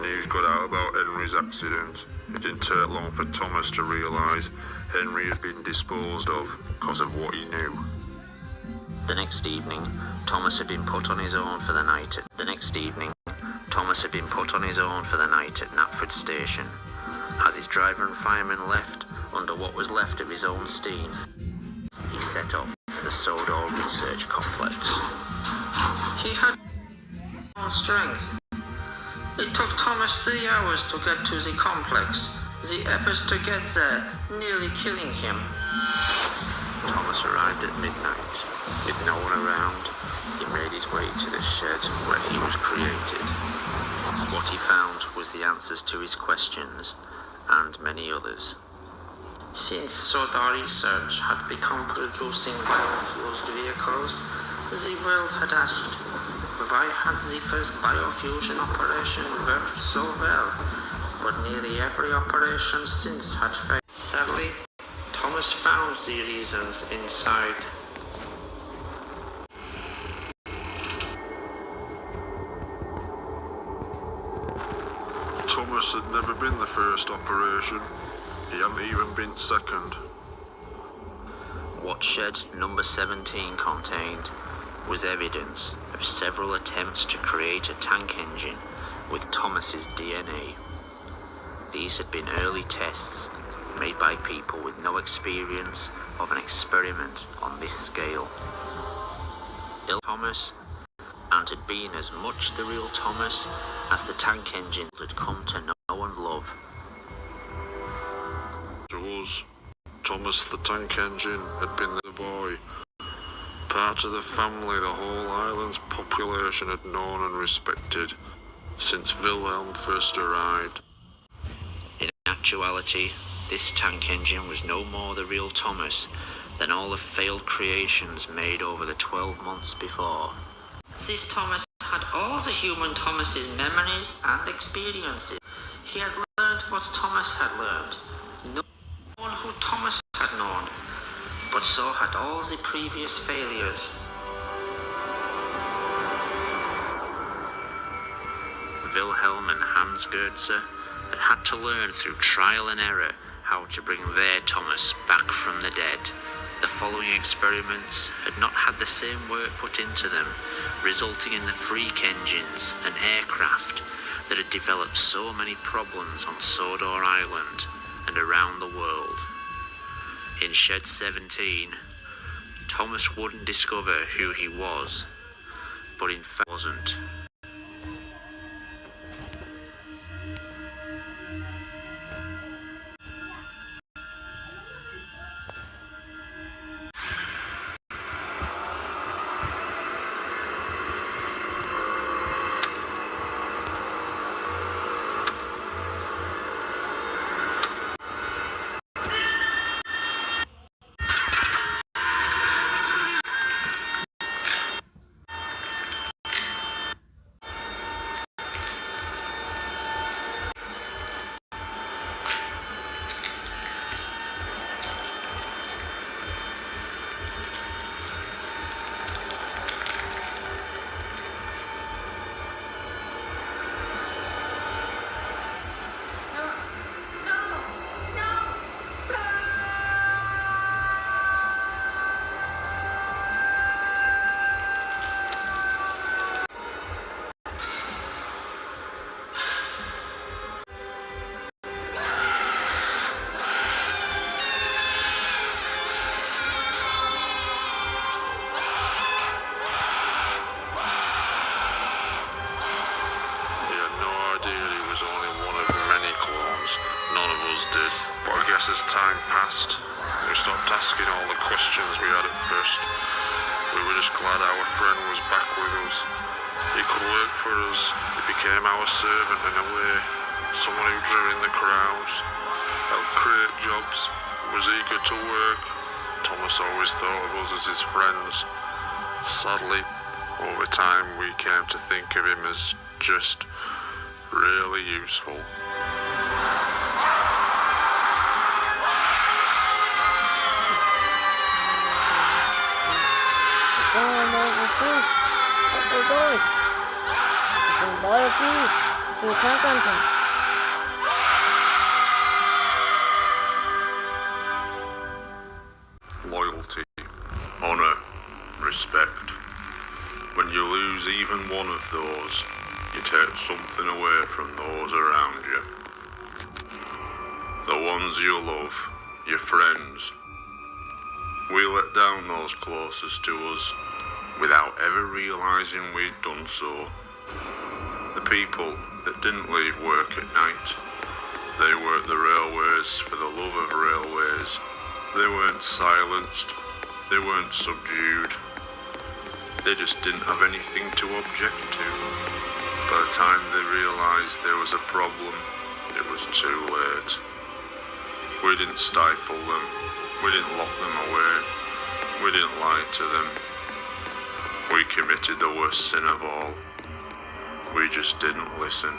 news got out about Henry's accident, it didn't take long for Thomas to realise Henry had been disposed of because of what he knew. The next evening, Thomas had been put on his own for the night at Knapford Station. As his driver and fireman left under what was left of his own steam, he set off for the Sodor Research Complex. He had no strength. It took Thomas 3 hours to get to the complex, the efforts to get there nearly killing him. Thomas arrived at midnight. With no one around, he made his way to the shed where he was created. What he found was the answers to his questions, and many others. Since Sodor Research had become producing biofuels vehicles, the world had asked, why had the first biofusion operation worked so well, but nearly every operation since had failed? Sadly, Thomas found the reasons inside. Thomas had never been the first operation. He hadn't even been second. What shed number 17 contained was evidence of several attempts to create a tank engine with Thomas's DNA. These had been early tests made by people with no experience of an experiment on this scale. Thomas, and had been as much the real Thomas as the tank engine had come to know and love. To us, Thomas the tank engine had been the boy, part of the family the whole island's population had known and respected since Wilhelm first arrived. In actuality, this tank engine was no more the real Thomas than all the failed creations made over the 12 months before. This Thomas had all the human Thomas's memories and experiences. He had learned what Thomas had learned, known who Thomas had known, but so had all the previous failures. Wilhelm and Hans Goetze had to learn through trial and error how to bring their Thomas back from the dead. The following experiments had not had the same work put into them, resulting in the freak engines and aircraft that had developed so many problems on Sodor Island and around the world. In Shed 17, Thomas wouldn't discover who he was, but in fact wasn't. As time passed, we stopped asking all the questions we had at first. We were just glad our friend was back with us. He could work for us. He became our servant in a way. Someone who drew in the crowds, helped create jobs, was eager to work. Thomas always thought of us as his friends. Sadly, over time we came to think of him as just really useful. Biofuels. 잠깐. Loyalty, honour, respect. When you lose even one of those, you take something away from those around you. The ones you love, your friends. We let down those closest to us without ever realising we'd done so. The people that didn't leave work at night, they worked the railways for the love of railways. They weren't silenced, they weren't subdued. They just didn't have anything to object to. By the time they realised there was a problem, it was too late. We didn't stifle them, we didn't lock them away, we didn't lie to them. We committed the worst sin of all. We just didn't listen.